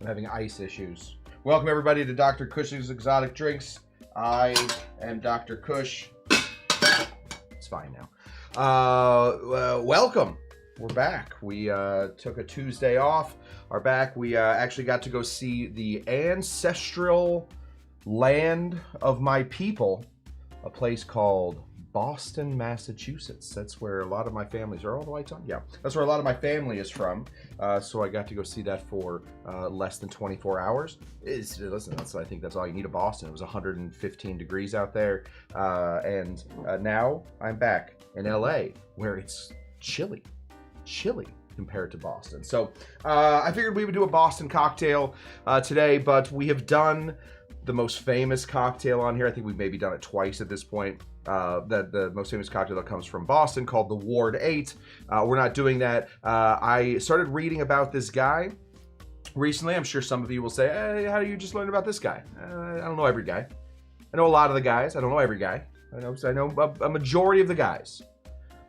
I'm having ice issues. Welcome everybody to Dr. Cush's Exotic Drinks. I am Dr. Cush. It's fine now. Welcome. We're back. We took a Tuesday off. Are back. We actually got to go see the ancestral land of my people, a place called Boston, Massachusetts. That's where a lot of my families are. All the lights on? Yeah, that's where a lot of my family is from. So I got to go see that for less than 24 hours. Listen, I think that's all you need of Boston. It was 115 degrees out there, and now I'm back in LA, where it's chilly compared to Boston. So I figured we would do a Boston cocktail today, but we have done the most famous cocktail on here. I think we've maybe done it twice at this point. The most famous cocktail that comes from Boston called the Ward 8. We're not doing that. I started reading about this guy recently. I'm sure some of you will say, hey, how do you just learn about this guy? I don't know every guy. I know a lot of the guys. I don't know every guy. I know a majority of the guys,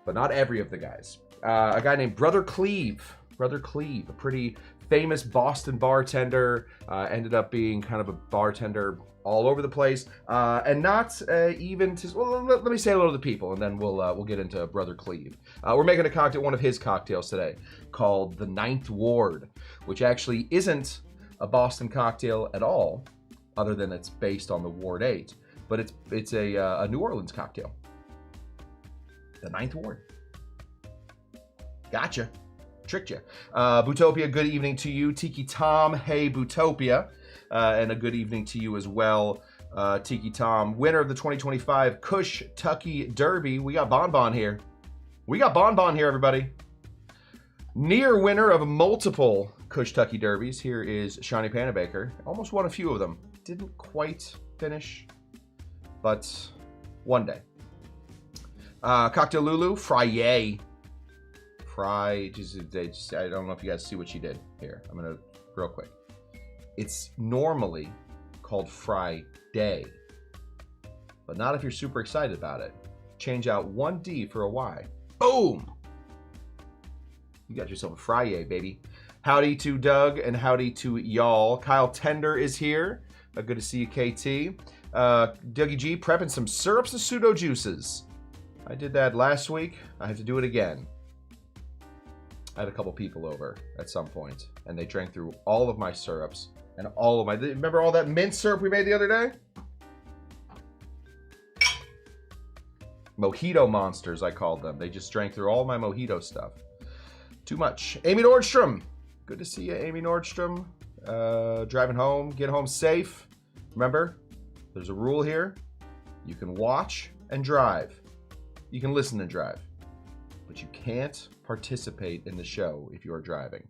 but not every of the guys. A guy named Brother Cleve. Brother Cleve, a pretty famous Boston bartender, ended up being kind of a bartender all over the place, and not even to, well, let me say hello to the people, and then we'll get into Brother Cleve. We're making a cocktail, one of his cocktails today, called the Ninth Ward, which actually isn't a Boston cocktail at all, other than it's based on the Ward 8, but it's a New Orleans cocktail. The Ninth Ward. Gotcha. Tricked you. Bootopia, good evening to you. Tiki Tom, hey Bootopia. And a good evening to you as well, Tiki Tom. Winner of the 2025 Cush Tucky Derby. We got Bonbon here. Everybody. Near winner of multiple Cush Tucky Derbies. Here is Shawnee Panabaker. Almost won a few of them. Didn't quite finish, but one day. Cocktail Lulu, Frye. I don't know if you guys see what she did here. I'm gonna real quick. It's normally called Friday, but not if you're super excited about it. Change out one D for a Y. Boom! You got yourself a Friday, baby. Howdy to Doug and howdy to y'all. Kyle Tender is here. Good to see you, KT. Dougie G prepping some syrups and pseudo juices. I did that last week. I have to do it again. I had a couple people over at some point, and they drank through all of my syrups and all of my... Remember all that mint syrup we made the other day? Mojito monsters, I called them. They just drank through all my mojito stuff. Too much. Amy Nordstrom. Good to see you, Amy Nordstrom. Driving home. Get home safe. Remember, there's a rule here. You can watch and drive. You can listen and drive. But you can't participate in the show if you are driving.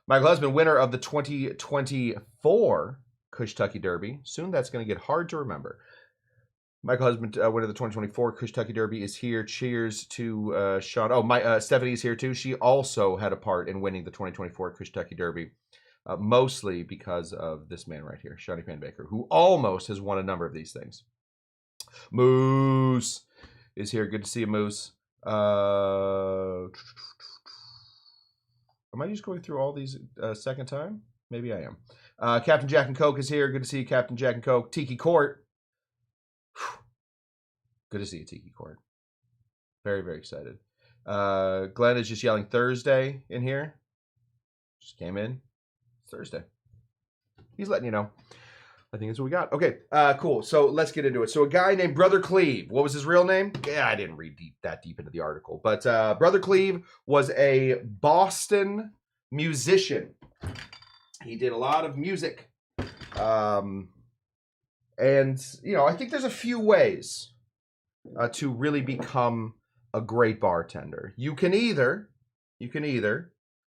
Michael Husband, winner of the 2024 Cush Tucky Derby. Soon that's going to get hard to remember. Michael Husband, winner of the 2024 Cush Tucky Derby, is here. Cheers to Sean. Oh, Stephanie is here too. She also had a part in winning the 2024 Cush Tucky Derby, mostly because of this man right here, Shawnee Panbaker, who almost has won a number of these things. Moose is here. Good to see you, Moose. Am I just going through all these second time? Maybe I am. Captain Jack and Coke is here. Good to see you, Captain Jack and Coke. Tiki Court. Good to see you, Tiki Court. Very, very excited. Glenn is just yelling Thursday in here. Just came in. It's Thursday. He's letting you know. I think that's what we got. Okay, cool. So let's get into it. So a guy named Brother Cleve. What was his real name? Yeah, I didn't read that deep into the article. But Brother Cleve was a Boston musician. He did a lot of music. And, you know, I think there's a few ways to really become a great bartender. You can either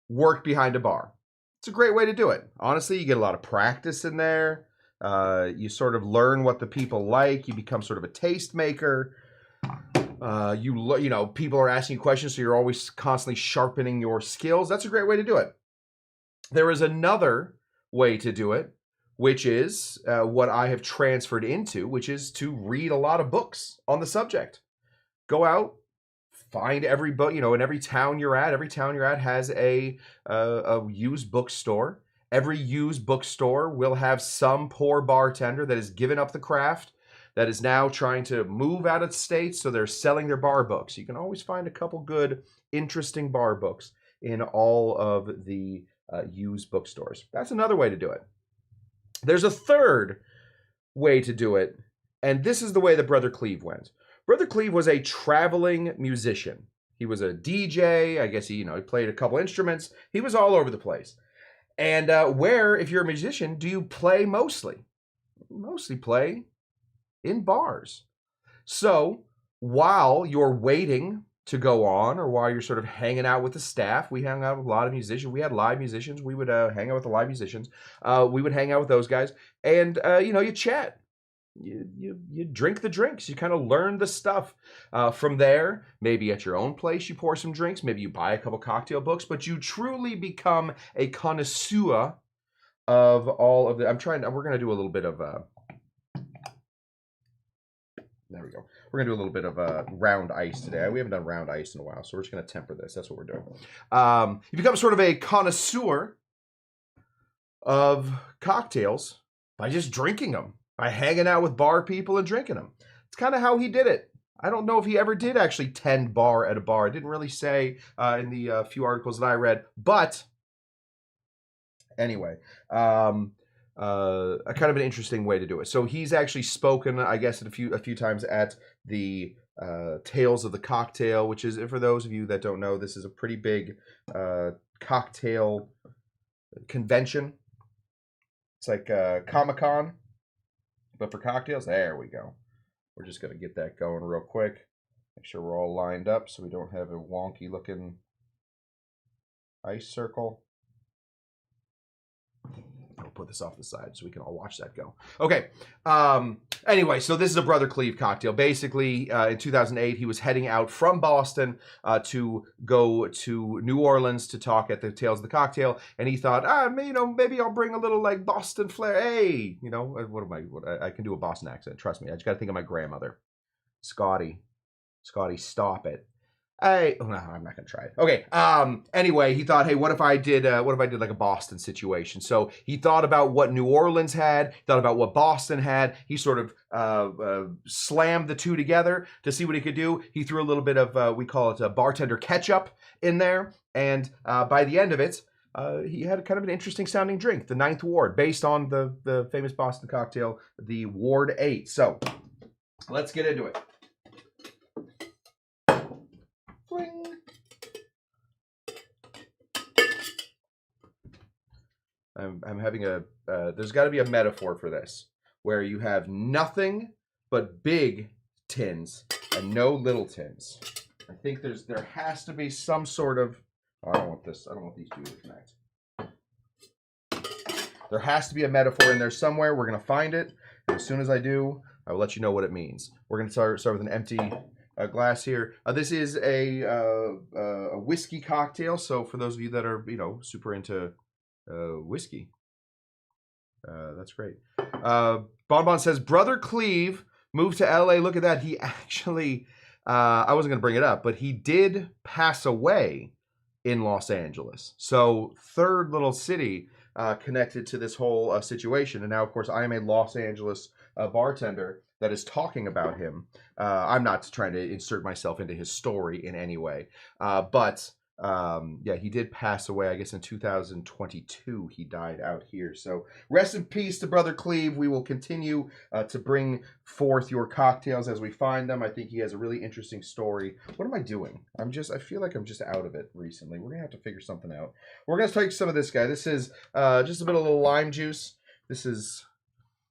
work behind a bar. It's a great way to do it. Honestly, you get a lot of practice in there. You sort of learn what the people like. You become sort of a tastemaker. You know, people are asking you questions, so you're always constantly sharpening your skills. That's a great way to do it. There is another way to do it, which is what I have transferred into, which is to read a lot of books on the subject. Go out, find every book, you know, in every town you're at has a used bookstore, Every used bookstore will have some poor bartender that has given up the craft, that is now trying to move out of state, so they're selling their bar books. You can always find a couple good, interesting bar books in all of the used bookstores. That's another way to do it. There's a third way to do it, and this is the way that Brother Cleve went. Brother Cleve was a traveling musician. He was a DJ. I guess he played a couple instruments. He was all over the place. And where, if you're a musician, do you play mostly? Mostly play in bars. So while you're waiting to go on, or while you're sort of hanging out with the staff, we hung out with a lot of musicians. We had live musicians. We would hang out with the live musicians. We would hang out with those guys, and you chat. You drink the drinks. You kind of learn the stuff. From there, maybe at your own place, you pour some drinks. Maybe you buy a couple cocktail books, but you truly become a connoisseur of all of the. We're going to do a little bit of. There we go. We're going to do a little bit of round ice today. We haven't done round ice in a while, so we're just going to temper this. That's what we're doing. You become sort of a connoisseur of cocktails by just drinking them, by hanging out with bar people and drinking them. It's kind of how he did it. I don't know if he ever did actually tend bar at a bar. It didn't really say in the few articles that I read. But anyway, a kind of an interesting way to do it. So he's actually spoken, I guess, a few times at the Tales of the Cocktail, which is, for those of you that don't know, this is a pretty big cocktail convention. It's like Comic-Con, but for cocktails. There we go. We're just going to get that going real quick. Make sure we're all lined up so we don't have a wonky looking ice circle. I'll put this off the side so we can all watch that go. Okay. Anyway, so this is a Brother Cleve cocktail. Basically, in 2008, he was heading out from Boston to go to New Orleans to talk at the Tales of the Cocktail, and he thought, maybe I'll bring a little like Boston flair. Hey, I can do a Boston accent. Trust me. I just got to think of my grandmother, Scotty, stop it. No, I'm not gonna try it. Okay. Anyway, he thought, hey, what if I did like a Boston situation? So he thought about what New Orleans had, thought about what Boston had. He sort of slammed the two together to see what he could do. He threw a little bit of we call it a bartender ketchup in there, and by the end of it, he had kind of an interesting sounding drink, the Ninth Ward, based on the famous Boston cocktail, the Ward 8. So let's get into it. I'm having there's got to be a metaphor for this, where you have nothing but big tins and no little tins. I think there has to be some sort of, I don't want these two to connect. There has to be a metaphor in there somewhere. We're going to find it. And as soon as I do, I will let you know what it means. We're going to start with an empty glass here. This is a whiskey cocktail. So for those of you that are, super into whiskey, that's great. Bonbon says, Brother Cleve moved to LA. Look at that. He actually, I wasn't going to bring it up, but he did pass away in Los Angeles. So third little city connected to this whole situation. And now, of course, I am a Los Angeles bartender that is talking about him. I'm not trying to insert myself into his story in any way, but he did pass away, I guess, in 2022. He died out here. So rest in peace to Brother Cleve. We will continue to bring forth your cocktails as we find them. I think he has a really interesting story. What am I doing? I feel like I'm just out of it recently. We're going to have to figure something out. We're going to take some of this guy. This is just a bit of little lime juice. This is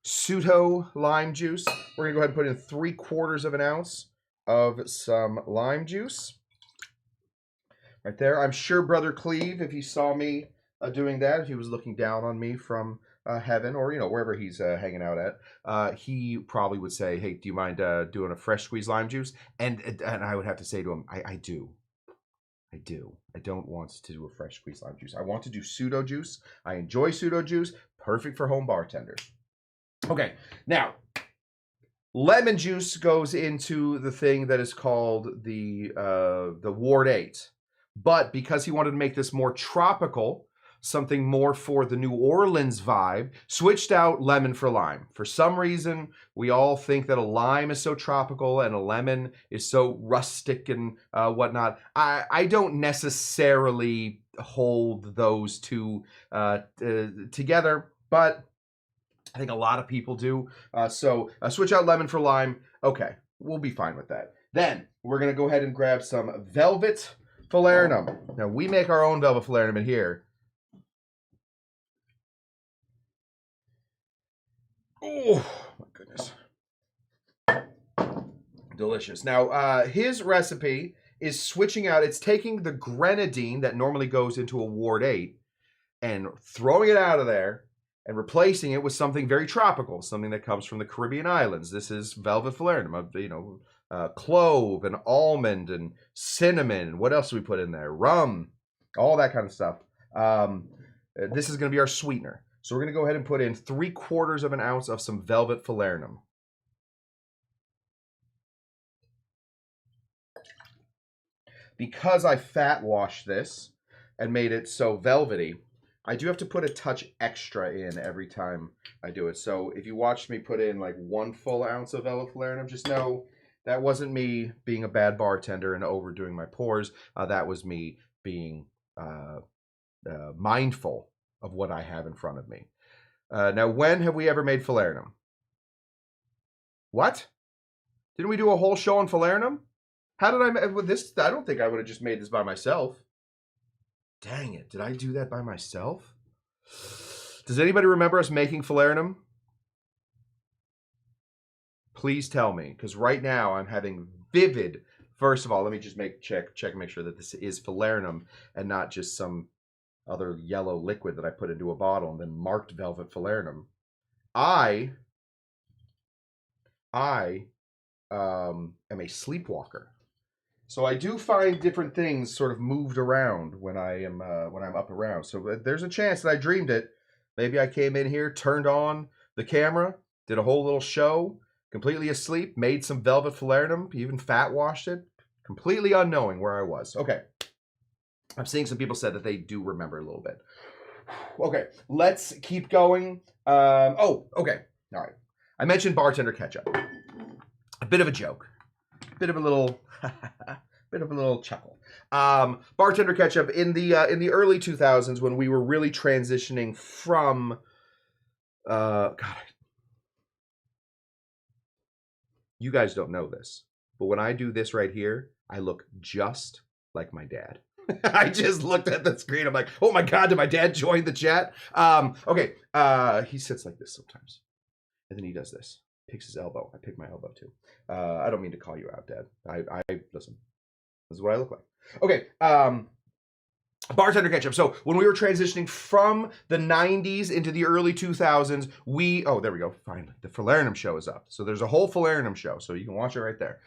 pseudo lime juice. We're going to go ahead and put in 3/4 of an ounce of some lime juice. Right there. I'm sure Brother Cleve, if he saw me doing that, if he was looking down on me from heaven or, wherever he's hanging out at, he probably would say, hey, do you mind doing a fresh squeezed lime juice? And I would have to say to him, I do. I don't want to do a fresh squeezed lime juice. I want to do pseudo juice. I enjoy pseudo juice. Perfect for home bartenders. Okay, now, lemon juice goes into the thing that is called the Ward 8. But because he wanted to make this more tropical, something more for the New Orleans vibe, switched out lemon for lime. For some reason, we all think that a lime is so tropical and a lemon is so rustic and whatnot. I don't necessarily hold those two together, but I think a lot of people do. So switch out lemon for lime. Okay, we'll be fine with that. Then we're going to go ahead and grab some velvet falernum. Now, we make our own velvet falernum in here. Oh, my goodness. Delicious. Now, his recipe is switching out. It's taking the grenadine that normally goes into a Ward 8 and throwing it out of there and replacing it with something very tropical, something that comes from the Caribbean islands. This is velvet falernum, clove and almond and cinnamon. What else do we put in there? Rum, all that kind of stuff. This is going to be our sweetener. So we're going to go ahead and put in 3/4 of an ounce of some velvet falernum. Because I fat washed this and made it so velvety, I do have to put a touch extra in every time I do it. So if you watched me put in like 1 full ounce of velvet falernum, just know that wasn't me being a bad bartender and overdoing my pours. That was me being mindful of what I have in front of me. Now, when have we ever made falernum? What? Didn't we do a whole show on falernum? How did I make this? I don't think I would have just made this by myself. Dang it. Did I do that by myself? Does anybody remember us making falernum? Please tell me, because right now I'm having vivid. First of all, let me just check and make sure that this is falernum and not just some other yellow liquid that I put into a bottle and then marked velvet falernum. I am a sleepwalker, so I do find different things sort of moved around when I'm up around. So there's a chance that I dreamed it. Maybe I came in here, turned on the camera, did a whole little show, completely asleep, made some velvet falernum, even fat washed it, completely unknowing where I was. Okay. I'm seeing some people said that they do remember a little bit. Okay, let's keep going. Okay. All right. I mentioned bartender ketchup. A bit of a joke. Bit of a little chuckle. Bartender ketchup in the early 2000s when we were really transitioning from you guys don't know this, but when I do this right here, I look just like my dad. I just looked at the screen. I'm like, oh my God, did my dad join the chat? Okay. He sits like this sometimes. And then he does this. Picks his elbow. I pick my elbow too. I don't mean to call you out, Dad. I listen. This is what I look like. Okay. Bartender ketchup. So when we were transitioning from the 90s into the early 2000s, there we go. Finally, the falernum show is up. So there's a whole falernum show. So you can watch it right there.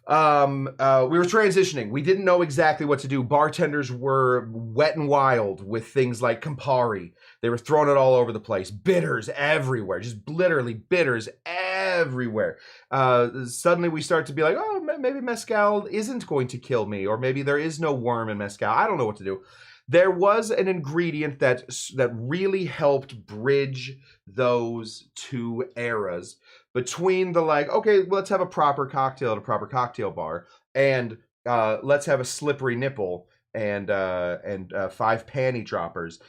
We were transitioning. We didn't know exactly what to do. Bartenders were wet and wild with things like Campari. They were throwing it all over the place. Bitters everywhere. Just literally bitters everywhere. Suddenly we start to be like, oh, maybe mezcal isn't going to kill me, or maybe there is no worm in mezcal. I don't know what to do. There was an ingredient that really helped bridge those two eras between the okay, let's have a proper cocktail at a proper cocktail bar, and let's have a slippery nipple and 5 panty droppers.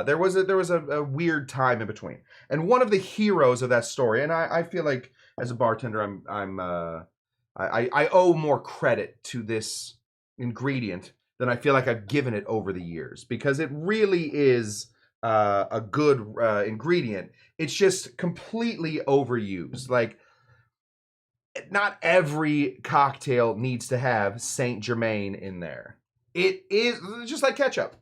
There was a weird time in between, and one of the heroes of that story, and I feel like as a bartender, I owe more credit to this ingredient than I feel like I've given it over the years, because it really is a good ingredient. It's just completely overused. Like, not every cocktail needs to have Saint Germain in there. It is just like ketchup.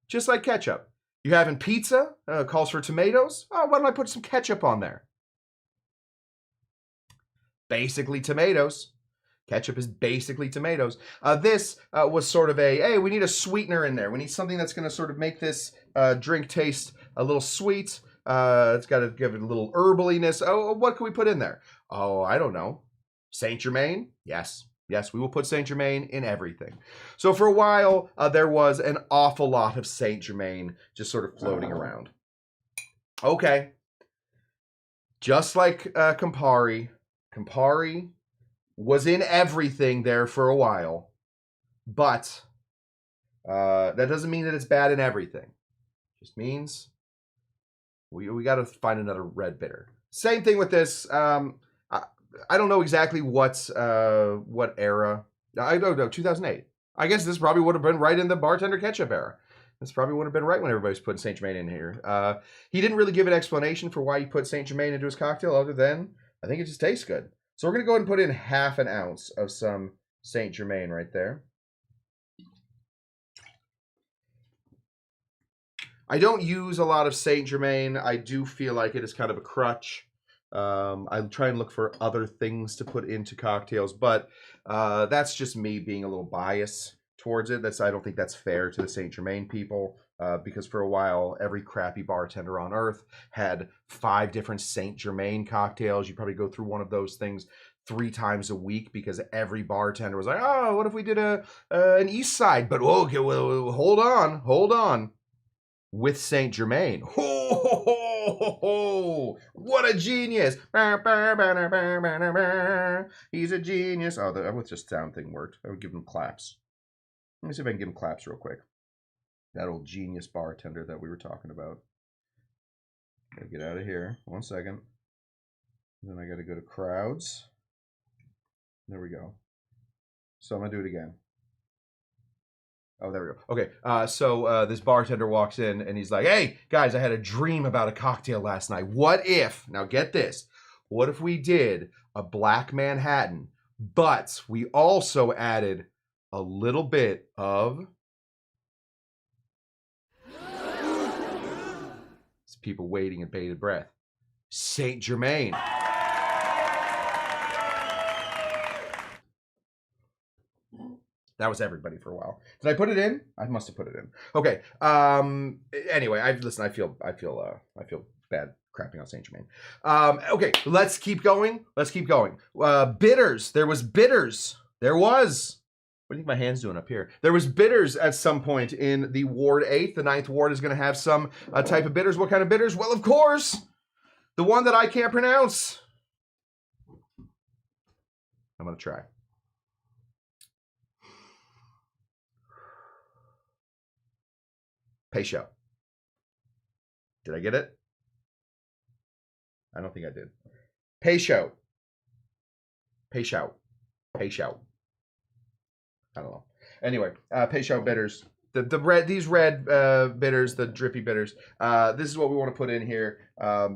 Just like ketchup. You having pizza, calls for tomatoes. Oh, why don't I put some ketchup on there? Basically tomatoes. Ketchup is basically tomatoes. This was sort of hey, we need a sweetener in there. We need something that's going to sort of make this drink taste a little sweet. It's got to give it a little herbaliness. Oh, what can we put in there? Oh, I don't know. Saint Germain? Yes. Yes, we will put Saint Germain in everything. So for a while, there was an awful lot of Saint Germain just sort of floating around. Okay. Just like Campari, Campari was in everything there for a while, but that doesn't mean that it's bad in everything. It just means we got to find another red bitter. Same thing with this. I don't know exactly what era. I don't know, 2008. I guess this probably would have been right in the bartender ketchup era. This probably would have been right when everybody's putting Saint Germain in here. He didn't really give an explanation for why he put Saint Germain into his cocktail other than, I think it just tastes good. So we're going to go ahead and put in half an ounce of some Saint Germain right there. I don't use a lot of Saint Germain. I do feel like it is kind of a crutch. I try and look for other things to put into cocktails, but that's just me being a little biased towards it. I don't think that's fair to the Saint Germain people, because for a while, every crappy bartender on earth had 5 different Saint Germain cocktails. You probably go through one of those things 3 times a week because every bartender was like, oh, what if we did an East Side? But okay, well, hold on. With Saint Germain. Ho, what a genius. He's a genius. Oh, that was just sound thing worked. I would give him claps. Let me see if I can give him claps real quick. That old genius bartender that we were talking about. Gotta get out of here. 1 second. Then I gotta go to crowds. There we go. So I'm gonna do it again. Oh, there we go. Okay, so this bartender walks in and he's like, hey, guys, I had a dream about a cocktail last night. What if, now get this, what if we did a Black Manhattan, but we also added a little bit of... It's people waiting in bated breath. Saint Germain. That was everybody for a while. Did I put it in? I must have put it in. Okay. Anyway, I feel bad crapping on Saint Germain. Okay, let's keep going. Bitters. There was bitters. There was. What do you think my hand's doing up here? There was bitters at some point in the Ward 8. The 9th Ward is going to have some type of bitters. What kind of bitters? Well, of course, the one that I can't pronounce. I'm going to try. Peychaud. Did I get it? I don't think I did. Peychaud. I don't know. Anyway, Peychaud bitters. These red bitters, the drippy bitters. This is what we want to put in here.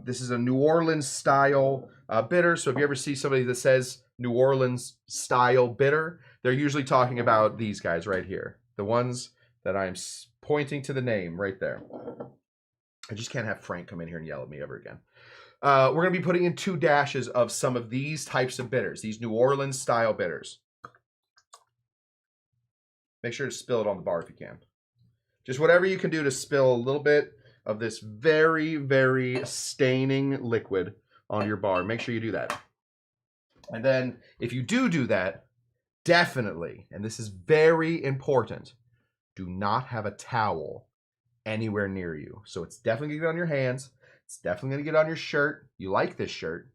This is a New Orleans style bitter. So if you ever see somebody that says New Orleans style bitter, they're usually talking about these guys right here. The ones that I'm pointing to the name right there. I just can't have Frank come in here and yell at me ever again. We're going to be putting in 2 dashes of some of these types of bitters, these New Orleans style bitters. Make sure to spill it on the bar if you can. Just whatever you can do to spill a little bit of this very, very staining liquid on your bar. Make sure you do that. And then if you do that, definitely, and this is very important, do not have a towel anywhere near you. So it's definitely going to get on your hands. It's definitely going to get on your shirt. You like this shirt,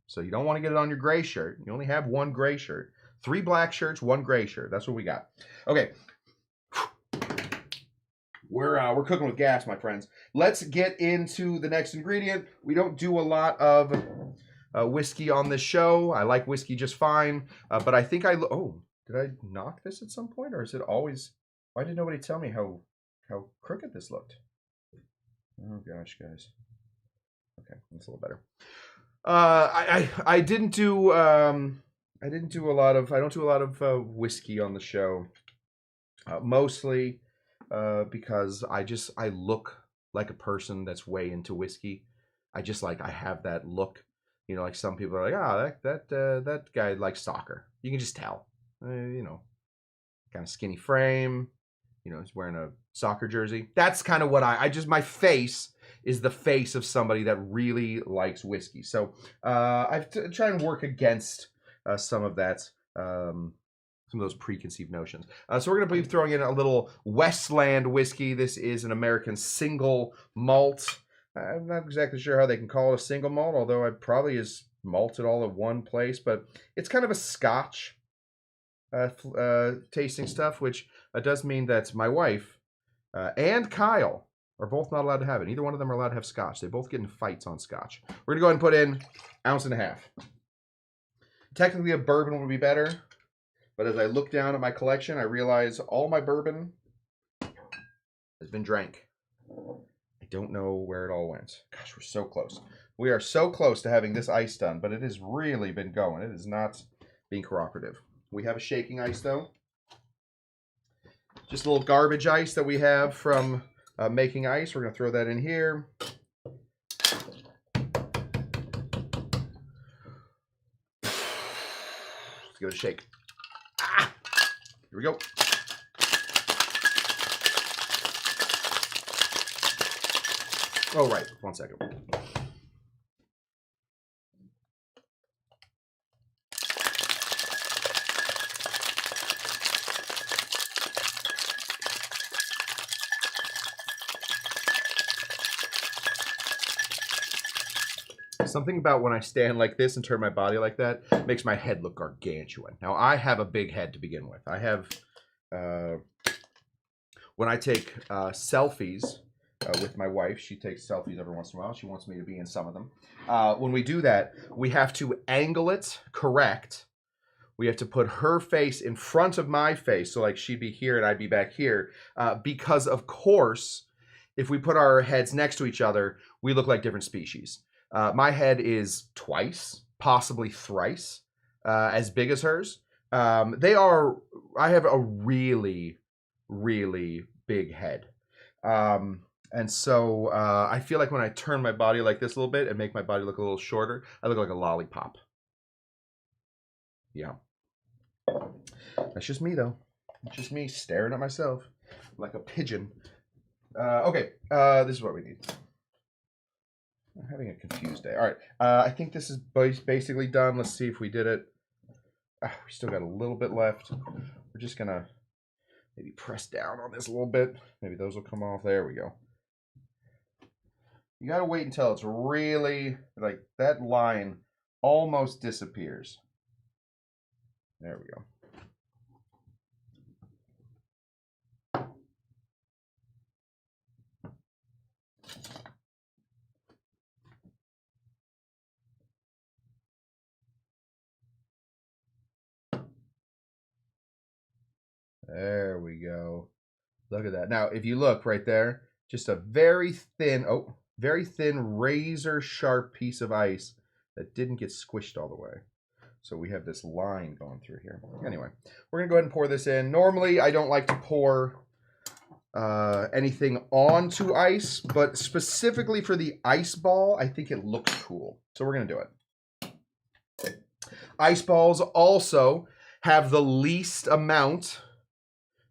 so you don't want to get it on your gray shirt. You only have 1 gray shirt. 3 black shirts, 1 gray shirt. That's what we got. Okay. We're cooking with gas, my friends. Let's get into the next ingredient. We don't do a lot of whiskey on this show. I like whiskey just fine, but I think oh, did I knock this at some point, or is it always... Why did nobody tell me how crooked this looked? Oh gosh, guys. Okay, that's a little better. I don't do a lot of whiskey on the show. Mostly because I look like a person that's way into whiskey. I have that look. You know, like some people are like, that guy likes soccer. You can just tell. You know, kind of skinny frame. You know, he's wearing a soccer jersey. That's kind of what my face is the face of somebody that really likes whiskey. So I try and work against some of that. some of those preconceived notions. So we're going to be throwing in a little Westland whiskey. This is an American single malt. I'm not exactly sure how they can call it a single malt, although it probably is malted all at one place, but it's kind of a Scotch tasting stuff, which does mean that my wife and Kyle are both not allowed to have it. Neither one of them are allowed to have Scotch. They both get in fights on Scotch. We're going to go ahead and put in 1.5 ounces. Technically, a bourbon would be better, but as I look down at my collection, I realize all my bourbon has been drank. I don't know where it all went. Gosh, we're so close. We are so close to having this ice done, but it has really been going. It is not being cooperative. We have a shaking ice, though. Just a little garbage ice that we have from making ice. We're going to throw that in here. Let's give it a shake. Ah! Here we go. Oh, right. 1 second. Something about when I stand like this and turn my body like that makes my head look gargantuan. Now, I have a big head to begin with. I have, when I take selfies with my wife, she takes selfies every once in a while. She wants me to be in some of them. When we do that, we have to angle it correct. We have to put her face in front of my face, so like she'd be here and I'd be back here, because of course, if we put our heads next to each other, we look like different species. My head is twice, possibly thrice, as big as hers. I have a really, really big head. And so I feel like when I turn my body like this a little bit and make my body look a little shorter, I look like a lollipop. Yeah. That's just me, though. It's just me staring at myself like a pigeon. Okay, this is what we need. I'm having a confused day. All right, I think this is basically done. Let's see if we did it. We still got a little bit left. We're just going to maybe press down on this a little bit. Maybe those will come off. There we go. You got to wait until it's really, like, that line almost disappears. There we go. There we go. Look at that. Now, if you look right there, just a very thin razor sharp piece of ice that didn't get squished all the way. So we have this line going through here. Anyway, we're going to go ahead and pour this in. Normally, I don't like to pour anything onto ice, but specifically for the ice ball, I think it looks cool. So we're going to do it. Ice balls also have the least amount.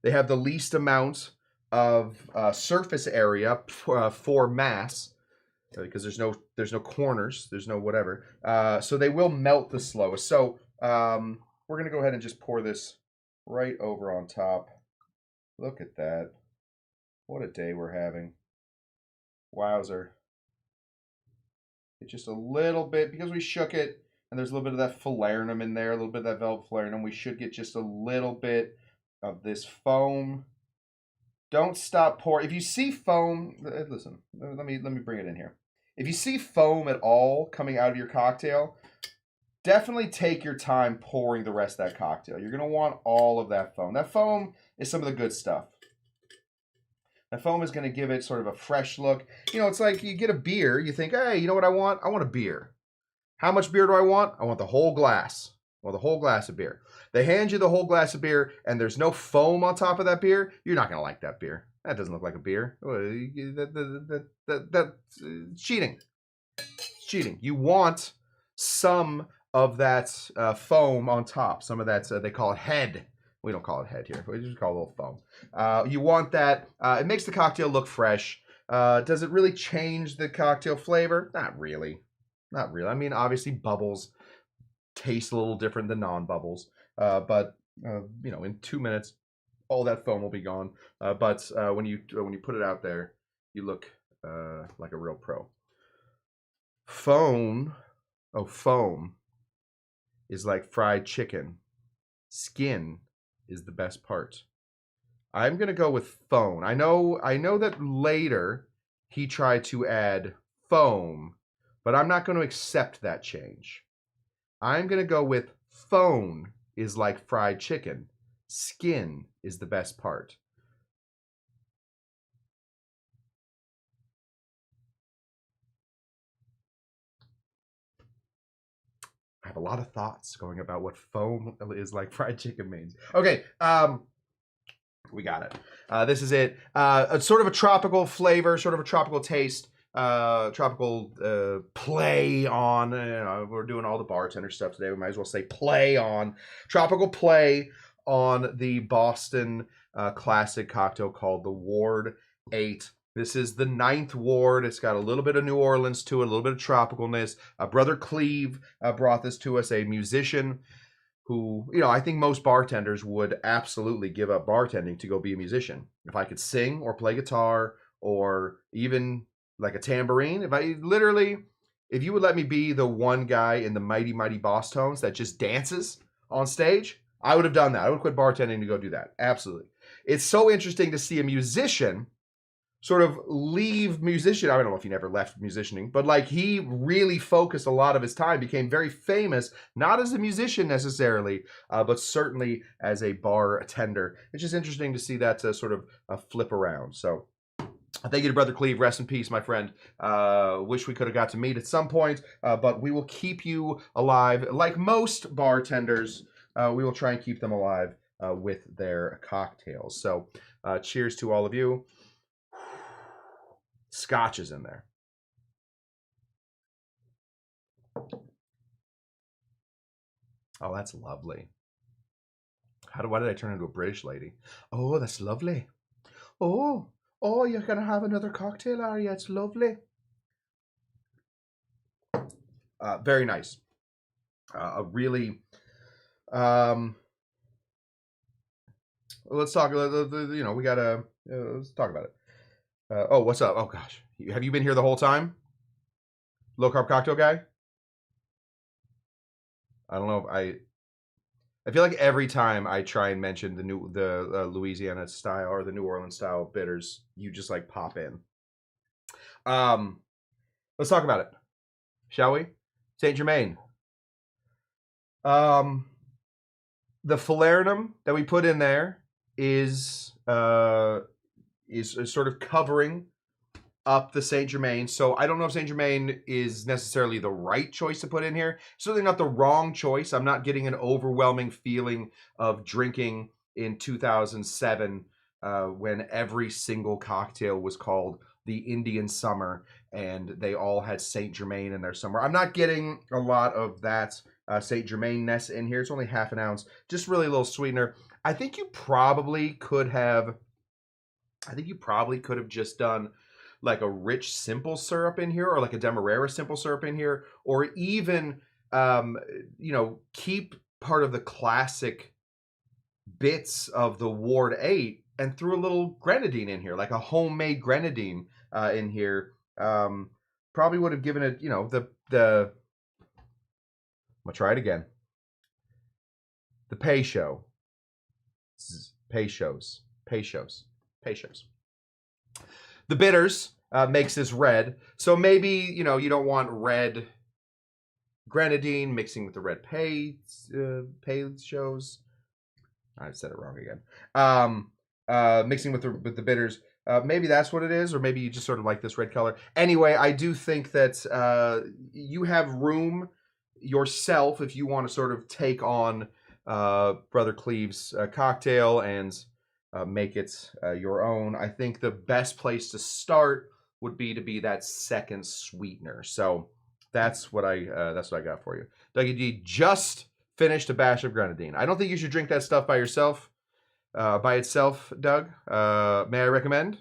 They have the least amount of surface area for mass, because there's no corners, there's no whatever. So they will melt the slowest. So we're gonna go ahead and just pour this right over on top. Look at that! What a day we're having! Wowzer! It's just a little bit, because we shook it, and there's a little bit of that falernum in there, a little bit of that velvet falernum. We should get just a little bit of this foam. Don't stop pouring. If you see foam, listen, let me bring it in here. If you see foam at all coming out of your cocktail, definitely take your time pouring the rest of that cocktail. You're going to want all of that foam. That foam is some of the good stuff. That foam is going to give it sort of a fresh look. You know, it's like you get a beer, you think, hey, you know what I want? I want a beer. How much beer do I want? I want the whole glass. Well, the whole glass of beer. They hand you the whole glass of beer, and there's no foam on top of that beer. You're not going to like that beer. That doesn't look like a beer. That's cheating. It's cheating. You want some of that foam on top. Some of that, they call it head. We don't call it head here. We just call it a little foam. You want that. It makes the cocktail look fresh. Does it really change the cocktail flavor? Not really. Not really. I mean, obviously, bubbles taste a little different than non-bubbles. But you know, in 2 minutes, all that foam will be gone. But when you put it out there, you look like a real pro. Foam is like fried chicken. Skin is the best part. I'm gonna go with foam. I know that later he tried to add foam, but I'm not going to accept that change. I'm gonna go with foam is like fried chicken. Skin is the best part. I have a lot of thoughts going about what foam is like fried chicken means. Okay, we got it. This is it. It's sort of a tropical flavor, sort of a tropical taste, tropical play on. We're doing all the bartender stuff today. We might as well say play on. Tropical play on the Boston classic cocktail called the Ward 8. This is the 9th Ward. It's got a little bit of New Orleans to it, a little bit of tropicalness. Brother Cleve brought this to us, a musician who, you know, I think most bartenders would absolutely give up bartending to go be a musician. If I could sing or play guitar or even like a tambourine, if you would let me be the one guy in the Mighty Mighty Boss Tones that just dances on stage, I would have done that. I would quit bartending to go do that. Absolutely. It's so interesting to see a musician sort of leave musician. I don't know if he never left musicianing, but like he really focused a lot of his time, became very famous, not as a musician necessarily, but certainly as a bartender. It's just interesting to see that sort of flip around. So thank you to Brother Cleve. Rest in peace, my friend. Wish we could have got to meet at some point, but we will keep you alive. Like most bartenders, we will try and keep them alive with their cocktails. So cheers to all of you. Scotch is in there. Oh, that's lovely. Why did I turn into a British lady? Oh, that's lovely. Oh, you're gonna have another cocktail, are you? It's lovely. Very nice. A really, let's talk. You know, we gotta let's talk about it. Oh, what's up? Oh gosh, have you been here the whole time? Low carb cocktail guy? I don't know. I feel like every time I try and mention the Louisiana style or the New Orleans style bitters, you just like pop in. Let's talk about it, shall we? Saint Germain. The falernum that we put in there is sort of covering up the Saint Germain. So I don't know if Saint Germain is necessarily the right choice to put in here. Certainly not the wrong choice. I'm not getting an overwhelming feeling of drinking in 2007 when every single cocktail was called the Indian Summer and they all had Saint Germain in their summer. I'm not getting a lot of that Saint Germain-ness in here. It's only half an ounce, just really a little sweetener. I think you probably could have just done like a rich simple syrup in here, or like a demerara simple syrup in here, or even you know, keep part of the classic bits of the Ward 8 and threw a little grenadine in here, like a homemade grenadine in here. Probably would have given it, you know, the I'm gonna try it again. The Peychaud. Peychauds. The bitters makes this red. So maybe, you know, you don't want red grenadine mixing with the red Peychauds. I said it wrong again. Mixing with the bitters. Maybe that's what it is, or maybe you just sort of like this red color. Anyway, I do think that you have room yourself if you want to sort of take on Brother Cleve's cocktail and make it your own. I think the best place to start would be to be that second sweetener. So that's what I got for you. Dougie D just finished a batch of grenadine. I don't think you should drink that stuff by yourself, by itself, Doug. May I recommend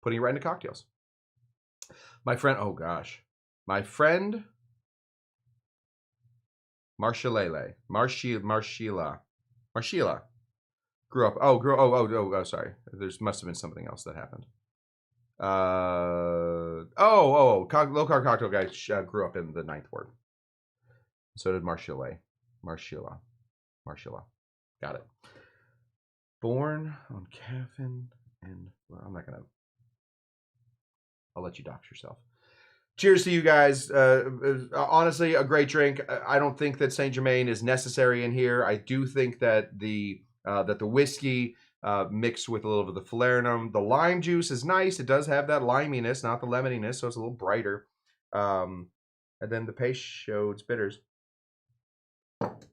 putting it right into cocktails? My friend, oh gosh, my friend Marshila. Marshila. Sorry. There must have been something else that happened. Low carb cocktail guy grew up in the 9th ward. So did Marshila. Got it. Born on caffeine and well, I'll let you dox yourself. Cheers to you guys. Honestly, a great drink. I don't think that Saint Germain is necessary in here. I do think that the whiskey mixed with a little bit of the falernum, the lime juice is nice. It does have that liminess, not the lemoniness, so it's a little brighter. And then the Peychaud bitters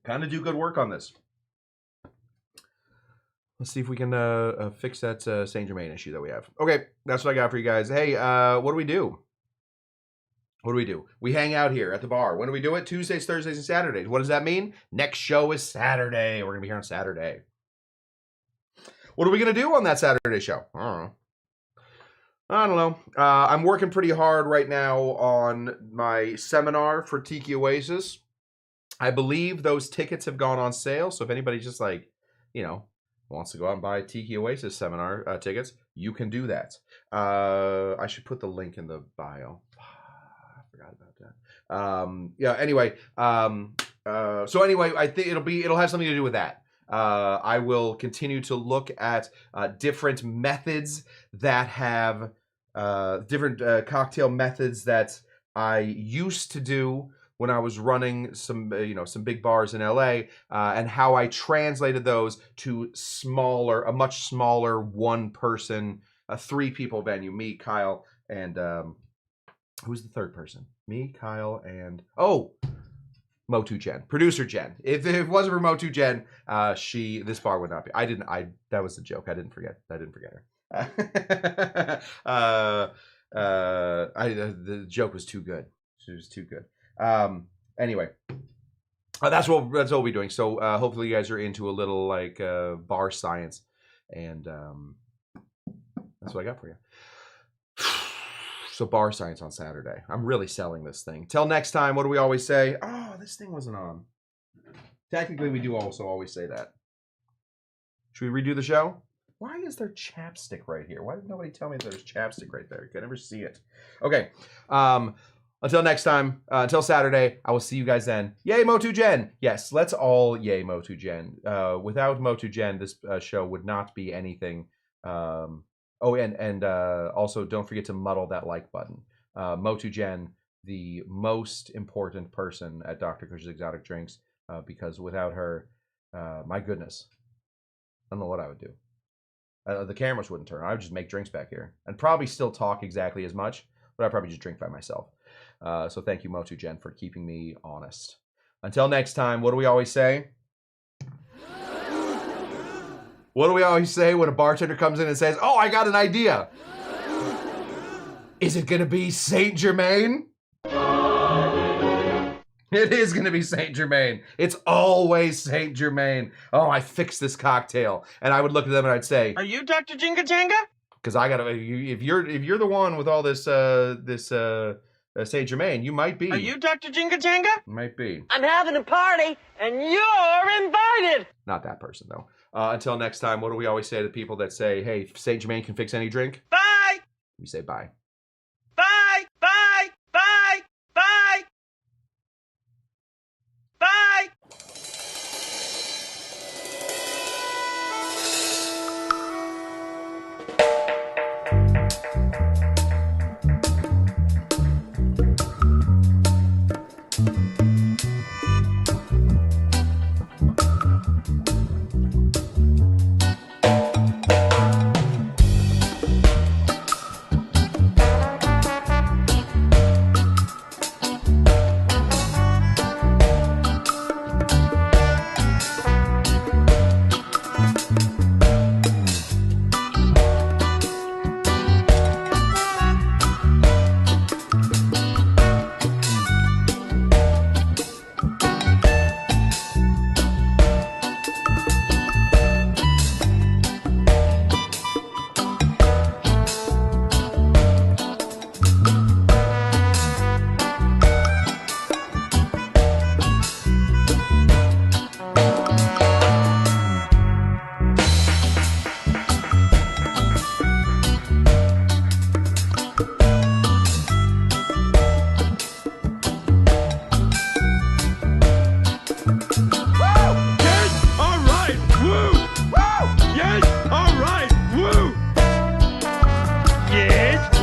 kind of do good work on this. Let's see if we can fix that Saint Germain issue that we have. Okay, that's what I got for you guys. Hey, what do we do? We hang out here at the bar. When do we do it? Tuesdays, Thursdays, and Saturdays. What does that mean? Next show is Saturday. We're going to be here on Saturday. What are we going to do on that Saturday show? I don't know. I'm working pretty hard right now on my seminar for Tiki Oasis. I believe those tickets have gone on sale. So if anybody's just like, wants to go out and buy Tiki Oasis seminar tickets, you can do that. I should put the link in the bio. Forgot about that. Anyway, I think it'll have something to do with that. I will continue to look at different methods that have different cocktail methods that I used to do when I was running some big bars in LA, and how I translated those to a much smaller one-person, 3-people venue. Me, Kyle, and who's the third person? Me, Kyle, and Motu Jen, producer Jen. If it wasn't for Motu Jen, this bar would not be. That was the joke. I didn't forget her. The joke was too good. She was too good. Anyway, that's what we'll be doing. So hopefully you guys are into a little like bar science, and that's what I got for you. So bar science on Saturday. I'm really selling this thing. Till next time, what do we always say? Oh, this thing wasn't on. Technically, we do also always say that. Should we redo the show? Why is there chapstick right here? Why did nobody tell me there's chapstick right there? I could never see it. Okay. Until next time, until Saturday, I will see you guys then. Yay, Motu Jen! Yes, let's all yay, Motu Jen. Without Motu Jen, this show would not be anything. Also, don't forget to muddle that like button. Motu Jen, the most important person at Dr. Cush's Exotic Drinks, because without her, my goodness, I don't know what I would do. The cameras wouldn't turn. I would just make drinks back here and probably still talk exactly as much, but I'd probably just drink by myself. So thank you, Motu Jen, for keeping me honest. Until next time, what do we always say? What do we always say when a bartender comes in and says, "Oh, I got an idea"? Is it going to be Saint Germain? It is going to be Saint Germain. It's always Saint Germain. Oh, I fixed this cocktail. And I would look at them and I'd say, "Are you Dr. Jinga Janga?" Because I got to, if you're the one with all this Saint Germain, you might be. "Are you Dr. Jinga Janga?" Might be. "I'm having a party and you're invited." Not that person though. Until next time, what do we always say to people that say, "Hey, Saint Germain can fix any drink"? Bye. We say bye. Bye. Bye. Bye. Bye. Bye. bitch.